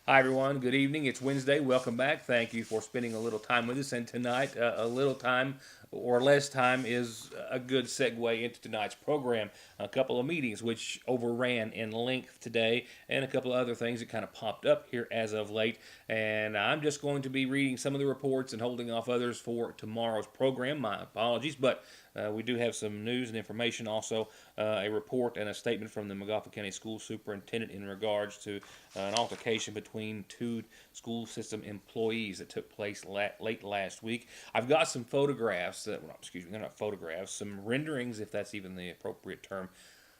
Hi, everyone. Good evening. It's Wednesday. Welcome back. Thank you for spending a little time with us. And tonight, a little time or less time is a good segue into tonight's program. A couple of meetings which overran in length today, and a couple of other things that kind of popped up here as of late. And I'm just going to be reading some of the reports and holding off others for tomorrow's program. My apologies, but we do have some news and information, also a report and a statement from the McGoffin County School Superintendent in regards to an altercation between two school system employees that took place late last week. I've got some photographs, excuse me, they're not photographs, some renderings, if that's even the appropriate term.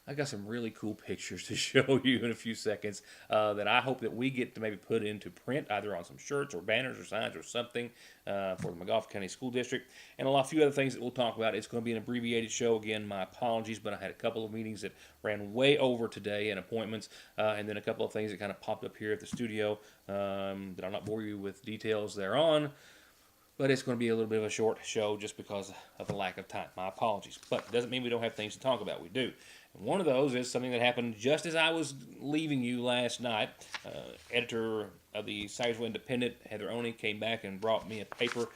I got some really cool pictures to show you in a few seconds that I hope that we get to maybe put into print, either on some shirts or banners or signs or something for the McGoffin County School District, and a few other things that we'll talk about. It's going to be an abbreviated show. Again, my apologies, but I had a couple of meetings that ran way over today and appointments, and then a couple of things that kind of popped up here at the studio that I'll not bore you with details thereon. But it's going to be a little bit of a short show just because of the lack of time. My apologies. But it doesn't mean we don't have things to talk about. We do. And one of those is something that happened just as I was leaving you last night. Editor of the Salyersville Independent, Heather Oney, came back and brought me a paper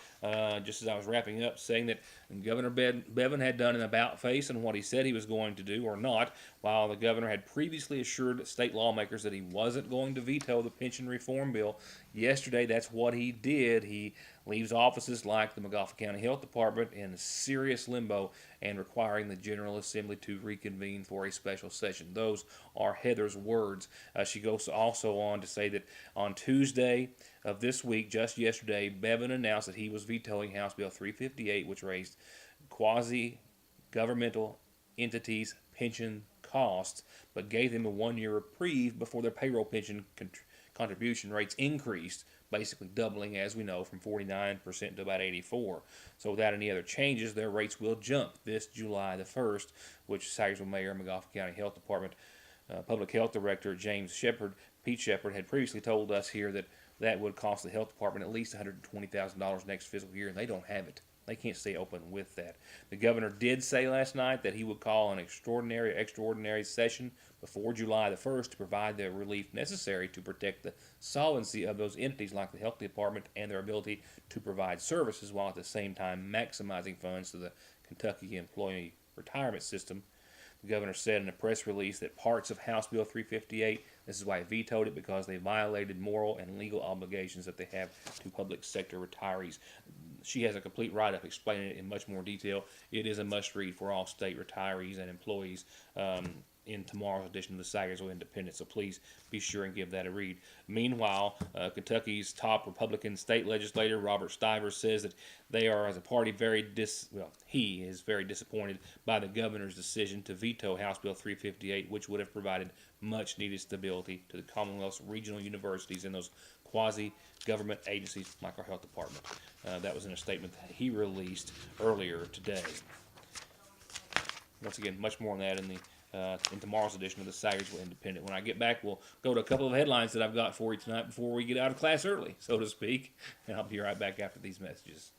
just as I was wrapping up, saying that Governor Bevin had done an about-face on what he said he was going to do or not, while the governor had previously assured state lawmakers that he wasn't going to veto the pension reform bill. Yesterday, that's what he did. He leaves offices like the McGoffin County Health Department in serious limbo and requiring the General Assembly to reconvene for a special session. Those are Heather's words. She goes also on to say that on Tuesday of this week, just yesterday, Bevin announced that he was vetoing House Bill 358, which raised quasi-governmental entities' pension costs, but gave them a one-year reprieve before their payroll pension contribution rates increased, basically doubling, as we know, from 49% to about 84%. So without any other changes, their rates will jump this July the 1st, which Salyersville Mayor and McGoffin County Health Department Public Health Director Pete Shepard, had previously told us here that that would cost the health department at least $120,000 next fiscal year, and they don't have it. They can't stay open with that. The governor did say last night that he would call an extraordinary session before July the 1st to provide the relief necessary to protect the solvency of those entities like the health department and their ability to provide services, while at the same time maximizing funds to the Kentucky Employee Retirement System. The governor said in a press release that parts of House Bill 358, this is why he vetoed it, because they violated moral and legal obligations that they have to public sector retirees. She has a complete write-up explaining it in much more detail. It is a must-read for all state retirees and employees in tomorrow's edition of the Salyersville Independent, so please be sure and give that a read. Meanwhile, Kentucky's top Republican state legislator, Robert Stivers, says that they are, as a party, he is very disappointed by the governor's decision to veto House Bill 358, which would have provided much-needed stability to the Commonwealth's regional universities and those quasi-government agencies like our health department. That was in a statement that he released earlier today. Once again, much more on that in tomorrow's edition of the Salyersville Independent. When I get back, we'll go to a couple of headlines that I've got for you tonight before we get out of class early, so to speak, and I'll be right back after these messages.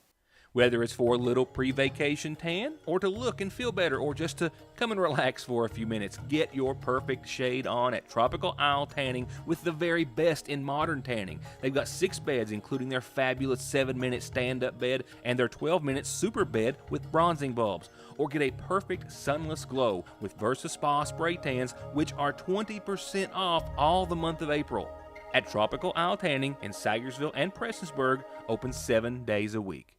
Whether it's for a little pre-vacation tan, or to look and feel better, or just to come and relax for a few minutes, get your perfect shade on at Tropical Isle Tanning with the very best in modern tanning. They've got 6 beds, including their fabulous 7-minute stand-up bed and their 12-minute super bed with bronzing bulbs. Or get a perfect sunless glow with Versa Spa spray tans, which are 20% off all the month of April. At Tropical Isle Tanning in Salyersville and Prestonsburg, open 7 days a week.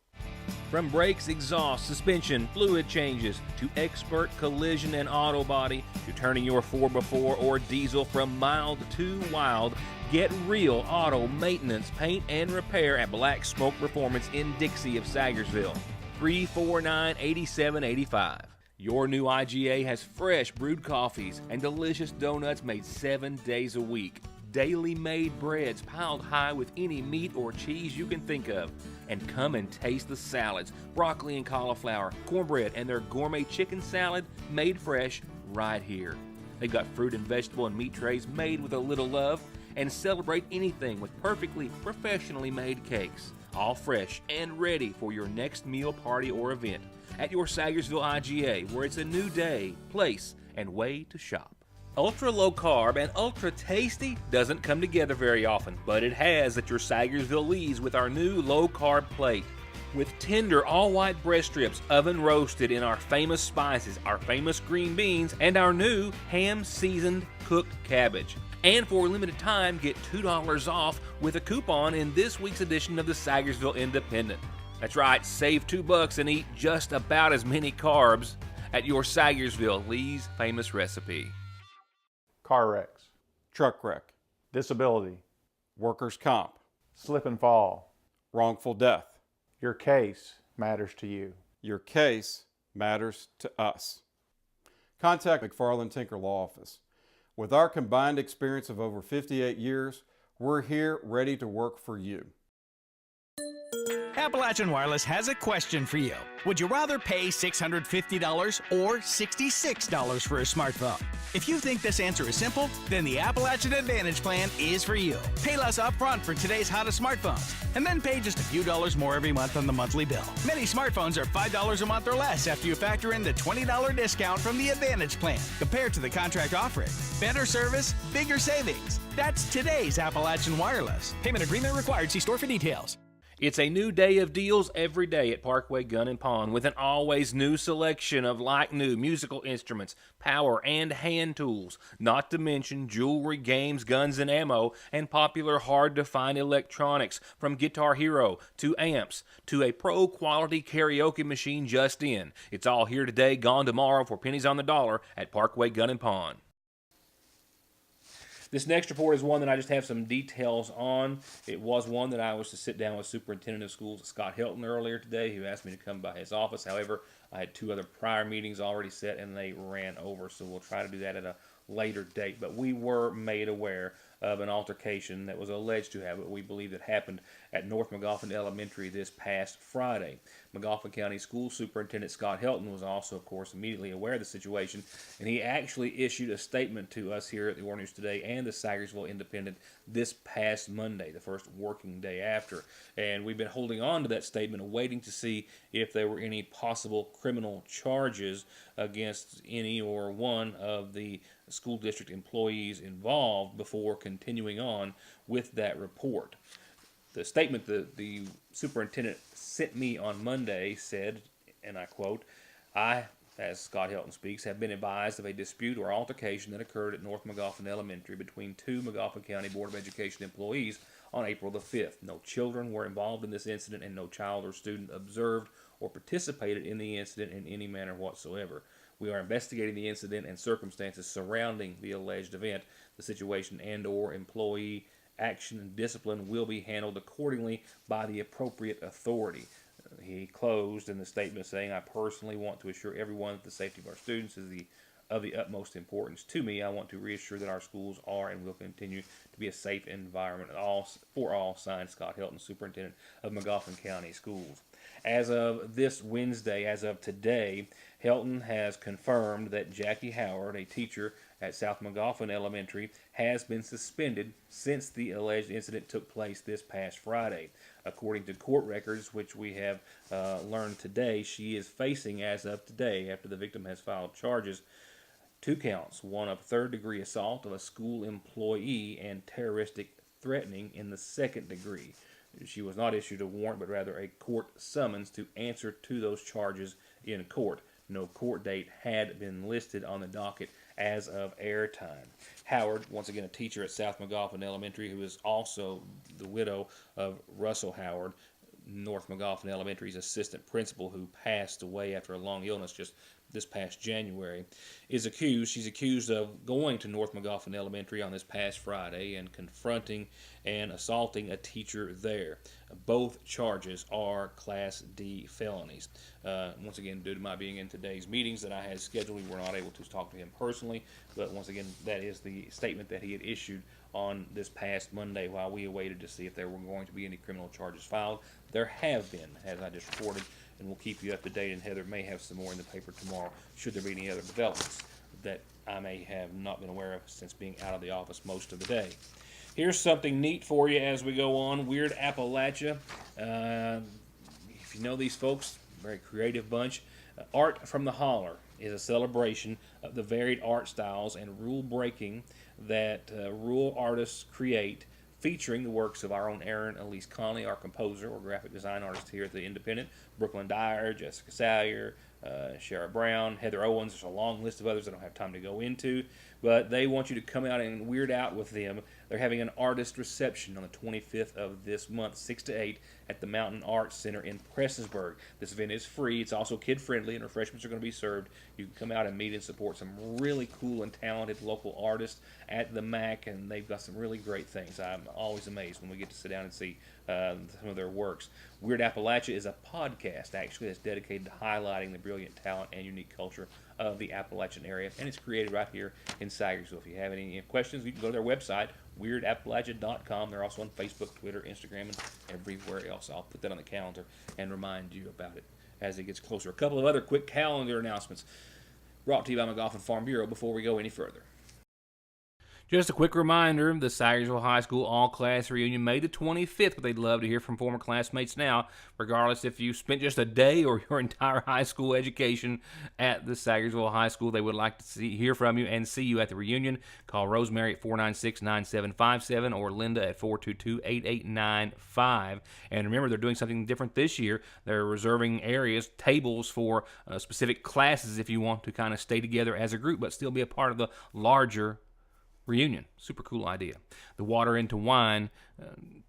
From brakes, exhaust, suspension, fluid changes, to expert collision and auto body, to turning your 4x4 or diesel from mild to wild, get real auto maintenance, paint, and repair at Black Smoke Performance in Dixie of Salyersville. 349-8785. Your new IGA has fresh brewed coffees and delicious donuts made 7 days a week. Daily made breads piled high with any meat or cheese you can think of. And come and taste the salads, broccoli and cauliflower, cornbread, and their gourmet chicken salad made fresh right here. They've got fruit and vegetable and meat trays made with a little love, and celebrate anything with perfectly professionally made cakes. All fresh and ready for your next meal, party, or event. At your Salyersville IGA, where it's a new day, place, and way to shop. Ultra low carb and ultra tasty doesn't come together very often, but it has at your Salyersville Lee's with our new low carb plate. With tender all-white breast strips oven roasted in our famous spices, our famous green beans, and our new ham-seasoned cooked cabbage. And for a limited time, get $2 off with a coupon in this week's edition of the Salyersville Independent. That's right, save $2 and eat just about as many carbs at your Salyersville Lee's famous recipe. Car wrecks, Truck wreck, disability, workers' comp, slip and fall. wrongful death. Your case matters to you. Your case matters to us. Contact McFarland Tinker Law Office. With our combined experience of over 58 years, we're here ready to work for you. Appalachian Wireless has a question for you. Would you rather pay $650 or $66 for a smartphone? If you think this answer is simple, then the Appalachian Advantage plan is for you. Pay less upfront for today's hottest smartphones, and then pay just a few dollars more every month on the monthly bill. Many smartphones are $5 a month or less after you factor in the $20 discount from the Advantage plan, compared to the contract offering. Better service, bigger savings. That's today's Appalachian Wireless. Payment agreement required. See store for details. It's a new day of deals every day at Parkway Gun and Pawn with an always new selection of like-new musical instruments, power and hand tools, not to mention jewelry, games, guns and ammo, and popular hard-to-find electronics from Guitar Hero to amps to a pro-quality karaoke machine just in. It's all here today, gone tomorrow for pennies on the dollar at Parkway Gun and Pawn. This next report is one that I just have some details on. It was one that I was to sit down with Superintendent of Schools Scott Helton earlier today, who asked me to come by his office. However, I had two other prior meetings already set, and they ran over, so we'll try to do that at a later date. But we were made aware of an altercation that was alleged to have, but we believe that happened at North Magoffin Elementary this past Friday. Magoffin County School Superintendent Scott Helton was also, of course, immediately aware of the situation, and he actually issued a statement to us here at the War News Today and the Salyersville Independent this past Monday, the first working day after. And we've been holding on to that statement, waiting to see if there were any possible criminal charges against any or one of the school district employees involved before continuing on with that report. The statement that the superintendent sent me on Monday said, and I quote, "I, as Scott Helton speaks, have been advised of a dispute or altercation that occurred at North Magoffin Elementary between two Magoffin County Board of Education employees on April the 5th. No children were involved in this incident, and no child or student observed or participated in the incident in any manner whatsoever. We are investigating the incident and circumstances surrounding the alleged event. The situation and or employee action and discipline will be handled accordingly by the appropriate authority." He closed in the statement saying, "I personally want to assure everyone that the safety of our students is of the utmost importance to me. I want to reassure that our schools are and will continue to be a safe environment for all, signed Scott Helton, Superintendent of Magoffin County Schools." As of this Wednesday, as of today, Helton has confirmed that Jackie Howard, a teacher at South Magoffin Elementary, has been suspended since the alleged incident took place this past Friday. According to court records, which we have learned today, she is facing, as of today, after the victim has filed charges, 2 counts, one of third-degree assault of a school employee and terroristic threatening in the 2nd degree. She was not issued a warrant, but rather a court summons to answer to those charges in court. No court date had been listed on the docket as of airtime. Howard, once again a teacher at South Magoffin Elementary, who is also the widow of Russell Howard, North Magoffin Elementary's assistant principal, who passed away after a long illness just this past January, she's accused of going to North Magoffin Elementary on this past Friday and confronting and assaulting a teacher there. Both charges are Class D felonies. Once again, due to my being in today's meetings that I had scheduled, we were not able to talk to him personally, but once again, that is the statement that he had issued on this past Monday while we awaited to see if there were going to be any criminal charges filed. There have been, as I just reported, and we'll keep you up to date, and Heather may have some more in the paper tomorrow should there be any other developments that I may have not been aware of since being out of the office most of the day. Here's something neat for you as we go on. Weird Appalachia. If you know these folks, very creative bunch. Art from the Holler. is a celebration of the varied art styles and rule breaking that rural artists create, featuring the works of our own Erin Elise Conley, our composer or graphic design artist here at the Independent, Brooklyn Dyer, Jessica Salyer, Shara Brown, Heather Owens. There's a long list of others I don't have time to go into, but they want you to come out and weird out with them. They're having an artist reception on the 25th of this month, 6 to 8, at the Mountain Arts Center in Prestonsburg. This event is free. It's also kid-friendly, and refreshments are going to be served. You can come out and meet and support some really cool and talented local artists at the MAC, and they've got some really great things. I'm always amazed when we get to sit down and see some of their works. Weird Appalachia is a podcast, actually, that's dedicated to highlighting the brilliant talent and unique culture of the Appalachian area, and it's created right here in Salyersville. If you have any questions, you can go to their website, weirdAppalachia.com. They're also on Facebook, Twitter, Instagram, and everywhere else. I'll put that on the calendar and remind you about it as it gets closer. A couple of other quick calendar announcements brought to you by McGoffin Farm Bureau before we go any further. Just a quick reminder, the Salyersville High School all-class reunion May the 25th, but they'd love to hear from former classmates now, regardless if you spent just a day or your entire high school education at the Salyersville High School. They would like to hear from you and see you at the reunion. Call Rosemary at 496-9757 or Linda at 422-8895. And remember, they're doing something different this year. They're reserving areas, tables for specific classes if you want to kind of stay together as a group, but still be a part of the larger reunion. Super cool idea. The Water into Wine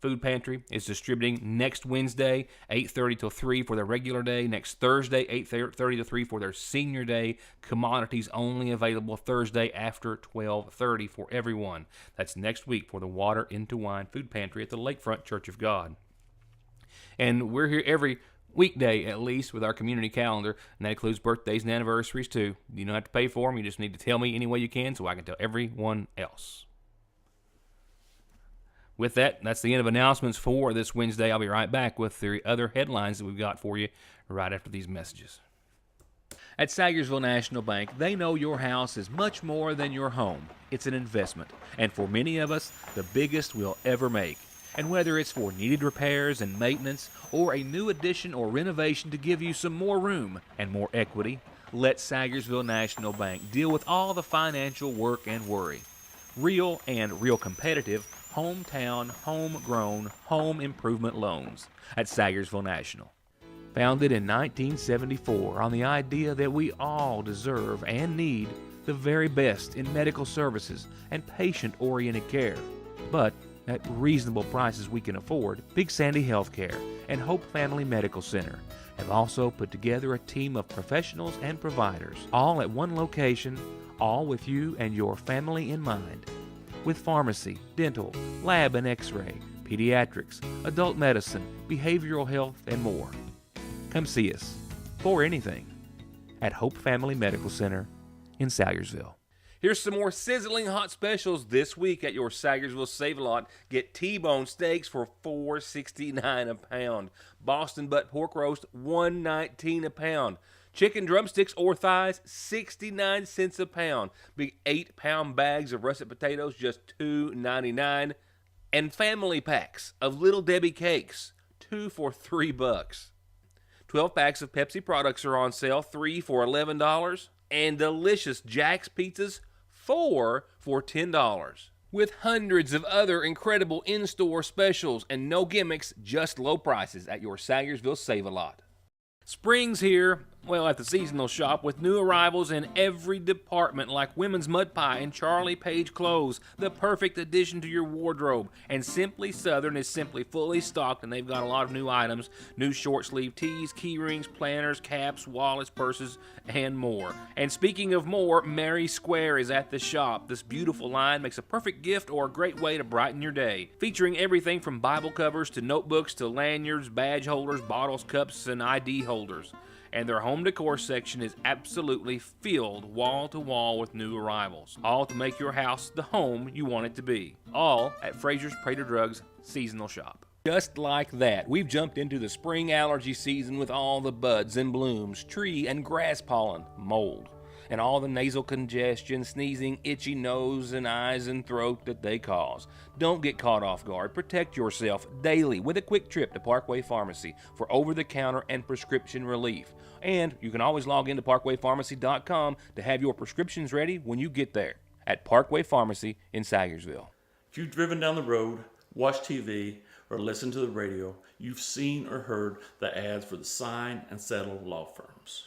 food pantry is distributing next Wednesday, 8:30 till 3 for their regular day. Next Thursday, 8:30 to 3 for their senior day. Commodities only available Thursday after 12:30 for everyone. That's next week for the Water into Wine food pantry at the Lakefront Church of God. And we're here every weekday at least with our community calendar, and that includes birthdays and anniversaries too. You don't have to pay for them. You just need to tell me any way you can so I can tell everyone else. With that, that's the end of announcements for this Wednesday. I'll be right back with the other headlines that we've got for you right after these messages. At Salyersville National Bank, they know your house is much more than your home. It's an investment, and for many of us, the biggest we'll ever make. And whether it's for needed repairs and maintenance or a new addition or renovation to give you some more room and more equity, let Salyersville National Bank deal with all the financial work and worry. Real and real competitive, hometown, homegrown, home improvement loans at Salyersville National. Founded in 1974 on the idea that we all deserve and need the very best in medical services and patient-oriented care, but at reasonable prices we can afford, Big Sandy Healthcare and Hope Family Medical Center have also put together a team of professionals and providers, all at one location, all with you and your family in mind. With pharmacy, dental, lab and x-ray, pediatrics, adult medicine, behavioral health, and more. Come see us for anything at Hope Family Medical Center in Salyersville. Here's some more sizzling hot specials this week at your Salyersville Save-A-Lot. Get T-bone steaks for $4.69 a pound. Boston butt pork roast, $1.19 a pound. Chicken drumsticks or thighs, 69 cents a pound. Big 8-pound bags of russet potatoes, just $2.99. And family packs of Little Debbie cakes, 2 for $3. 12 packs of Pepsi products are on sale, 3 for $11. And delicious Jack's pizzas, 4 for $10. With hundreds of other incredible in-store specials and no gimmicks, just low prices at your Salyersville Save-A-Lot. Spring's here, well, at the seasonal shop with new arrivals in every department like women's mud pie and Charlie Page clothes, the perfect addition to your wardrobe. And Simply Southern is simply fully stocked, and they've got a lot of new items, new short sleeve tees, key rings, planners, caps, wallets, purses, and more. And speaking of more, Mary Square is at the shop. This beautiful line makes a perfect gift or a great way to brighten your day, featuring everything from Bible covers to notebooks to lanyards, badge holders, bottles, cups, and ID holders. And their home decor section is absolutely filled wall to wall with new arrivals, all to make your house the home you want it to be. All at Fraser's Prater Drugs seasonal shop. Just like that, we've jumped into the spring allergy season with all the buds and blooms, tree and grass pollen, mold, and all the nasal congestion, sneezing, itchy nose and eyes and throat that they cause. Don't get caught off guard. Protect yourself daily with a quick trip to Parkway Pharmacy for over-the-counter and prescription relief. And you can always log into parkwaypharmacy.com to have your prescriptions ready when you get there at Parkway Pharmacy in Salyersville. If you've driven down the road, watched TV, or listened to the radio, you've seen or heard the ads for the sign and settle law firms.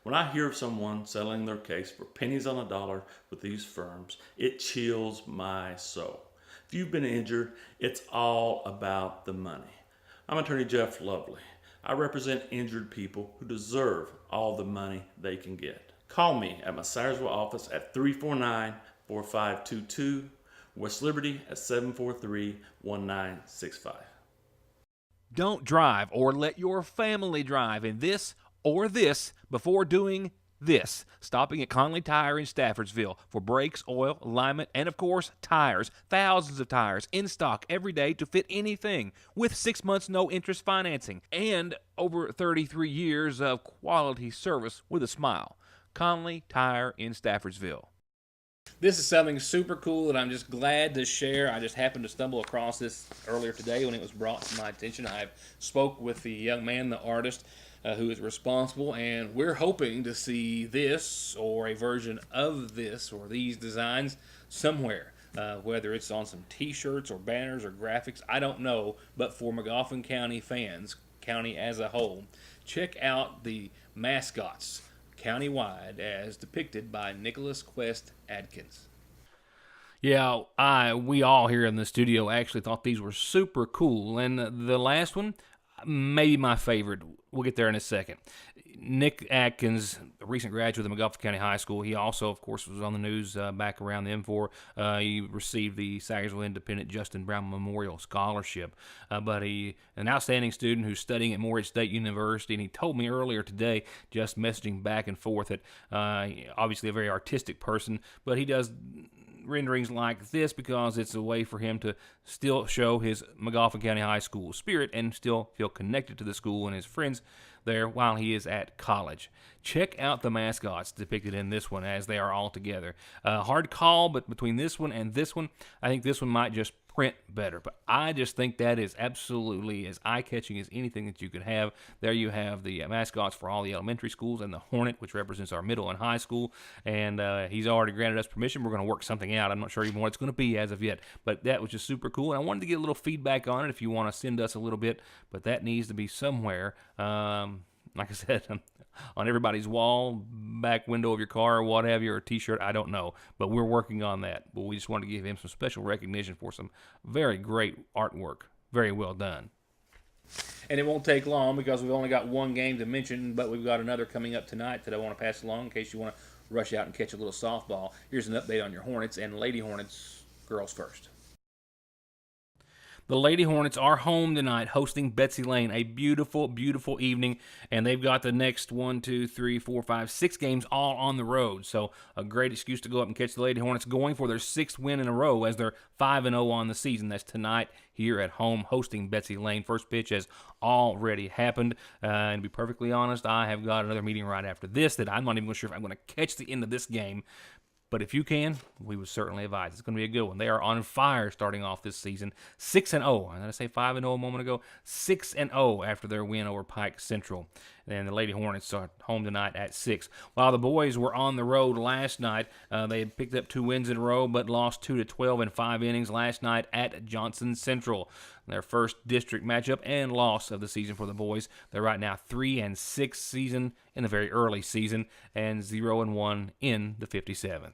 When I hear of someone settling their case for pennies on a dollar with these firms, it chills my soul. If you've been injured, it's all about the money. I'm Attorney Jeff Lovely. I represent injured people who deserve all the money they can get. Call me at my Salyersville office at 349-4522, West Liberty at 743-1965. Don't drive or let your family drive in this or this before doing this. Stopping at Conley Tire in Staffordsville for brakes, oil, alignment, and of course, tires. Thousands of tires in stock every day to fit anything with 6 months no interest financing and over 33 years of quality service with a smile. Conley Tire in Staffordsville. This is something super cool that I'm just glad to share. I just happened to stumble across this earlier today when it was brought to my attention. I spoke with the young man, the artist, who is responsible, and we're hoping to see this or a version of this or these designs somewhere, whether it's on some t-shirts or banners or graphics, I don't know, but for Magoffin County fans, county as a whole, check out the mascots countywide as depicted by Nicholas Quest Adkins. Yeah, we all here in the studio actually thought these were super cool, and the last one, maybe my favorite. We'll get there in a second. Nick Atkins, a recent graduate of the Magoffin County High School. He also, of course, was on the news back around the M4. He received the Salyersville Independent Justin Brown Memorial Scholarship. But he, an outstanding student who's studying at Morehead State University, and he told me earlier today, just messaging back and forth, that obviously a very artistic person, but he does renderings like this because it's a way for him to still show his Magoffin County High School spirit and still feel connected to the school and his friends there while he is at college. Check out the mascots depicted in this one as they are all together. Hard call, but between this one and this one, I think this one might just print better. But I just think that is absolutely as eye-catching as anything that you could have. There you have the mascots for all the elementary schools and the Hornet, which represents our middle and high school. And he's already granted us permission. We're going to work something out. I'm not sure even what it's going to be as of yet. But that was just super cool. And I wanted to get a little feedback on it if you want to send us a little bit. But that needs to be somewhere. Like I said, on everybody's wall, back window of your car, or what have you, or a t-shirt, I don't know. But we're working on that. But we just wanted to give him some special recognition for some very great artwork. Very well done. And it won't take long because we've only got one game to mention, but we've got another coming up tonight that I want to pass along in case you want to rush out and catch a little softball. Here's an update on your Hornets and Lady Hornets, girls first. The Lady Hornets are home tonight hosting Betsy Lane. A beautiful, beautiful evening. And they've got the next 1, 2, 3, 4, 5, 6 games all on the road. So a great excuse to go up and catch the Lady Hornets going for their 6th win in a row as they're 5-0 on the season. That's tonight here at home hosting Betsy Lane. First pitch has already happened. And to be perfectly honest, I have got another meeting right after this that I'm not even sure if I'm going to catch the end of this game. But if you can, we would certainly advise. It's going to be a good one. They are on fire starting off this season. 6-0. I say 5-0 a moment ago. 6-0 after their win over Pike Central. And the Lady Hornets are home tonight at 6. While the boys were on the road last night, they had picked up 2 wins in a row, but lost 2-12 in 5 innings last night at Johnson Central. Their first district matchup and loss of the season for the boys. They're right now 3-6 season in the very early season and 0-1 in the 57th.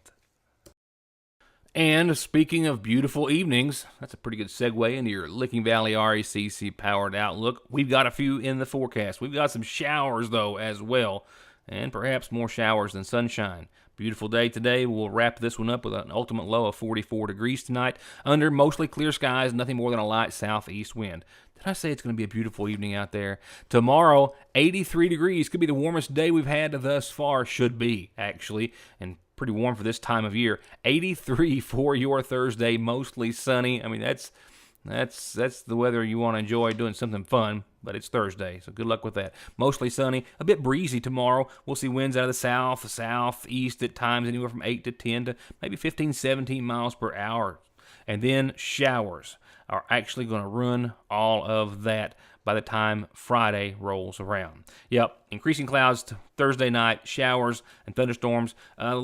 And speaking of beautiful evenings, that's a pretty good segue into your Licking Valley RECC Powered Outlook. We've got a few in the forecast. We've got some showers, though, as well, and perhaps more showers than sunshine. Beautiful day today. We'll wrap this one up with an ultimate low of 44 degrees tonight under mostly clear skies, nothing more than a light southeast wind. Did I say it's going to be a beautiful evening out there? Tomorrow, 83 degrees. Could be the warmest day we've had thus far. Should be, actually, and pretty warm for this time of year. 83 for your Thursday, mostly sunny. I mean, that's That's the weather you want to enjoy doing something fun, but it's Thursday, so good luck with that. Mostly sunny, a bit breezy tomorrow. We'll see winds out of the southeast at times, anywhere from 8 to 10 to maybe 15, 17 miles per hour. And then showers are actually going to ruin all of that by the time Friday rolls around. Yep, increasing clouds to Thursday night, showers and thunderstorms, more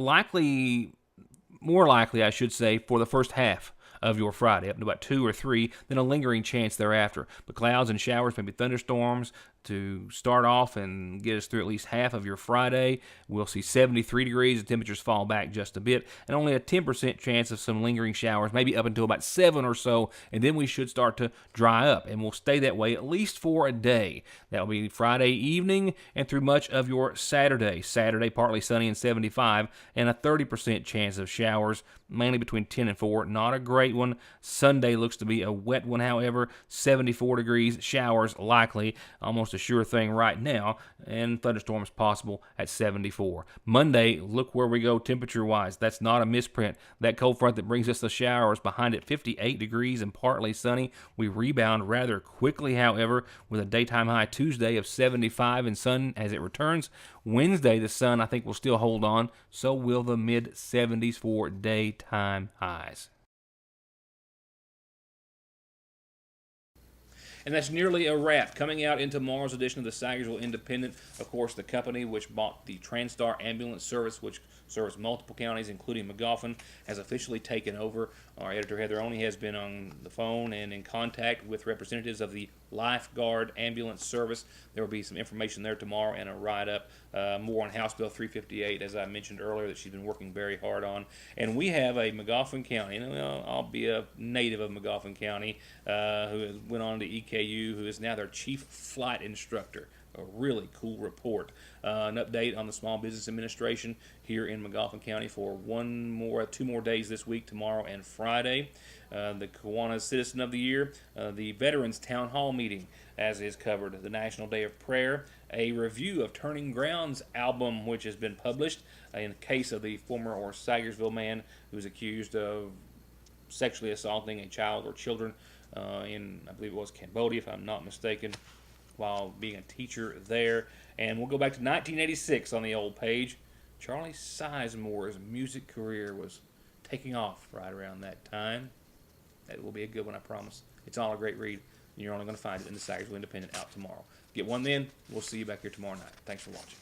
likely, I should say, for the first half of your Friday, up to about 2 or 3, then a lingering chance thereafter. But clouds and showers, maybe thunderstorms, to start off and get us through at least half of your Friday. We'll see 73 degrees, the temperatures fall back just a bit, and only a 10% chance of some lingering showers, maybe up until about 7 or so, and then we should start to dry up, and we'll stay that way at least for a day. That will be Friday evening and through much of your Saturday. Saturday, partly sunny and 75, and a 30% chance of showers, mainly between 10 and 4. Not a great one. Sunday looks to be a wet one, however, 74 degrees, showers likely, almost a sure thing right now, and thunderstorms possible at 74. Monday, look where we go temperature-wise. That's not a misprint. That cold front that brings us the showers behind it, 58 degrees and partly sunny. We rebound rather quickly, however, with a daytime high Tuesday of 75 and sun as it returns. Wednesday, the sun, I think, will still hold on. So will the mid-70s for daytime highs. And that's nearly a wrap. Coming out in tomorrow's edition of the Salyersville Independent, of course, the company which bought the TranStar ambulance service, which serves multiple counties, including Magoffin, has officially taken over. Our editor, Heather Oney, has been on the phone and in contact with representatives of the Lifeguard Ambulance Service. There will be some information there tomorrow and a write-up, more on House Bill 358, as I mentioned earlier, that she's been working very hard on. And we have a Magoffin County, and I'll be a native of Magoffin County, who went on to EKU, who is now their chief flight instructor. A really cool report. An update on the Small Business Administration here in Magoffin County for 2 more days this week, tomorrow and Friday. The Kiwanis Citizen of the Year, the Veterans Town Hall meeting, as is covered, the National Day of Prayer, a review of Turning Ground's album, which has been published in the case of the former Salyersville man who was accused of sexually assaulting a child or children in, I believe it was Cambodia, if I'm not mistaken, while being a teacher there. And we'll go back to 1986 on the old page. Charlie Sizemore's music career was taking off right around that time. That will be a good one, I promise. It's all a great read, and you're only going to find it in the Salyersville Independent out tomorrow. Get one then. We'll see you back here tomorrow night. Thanks for watching.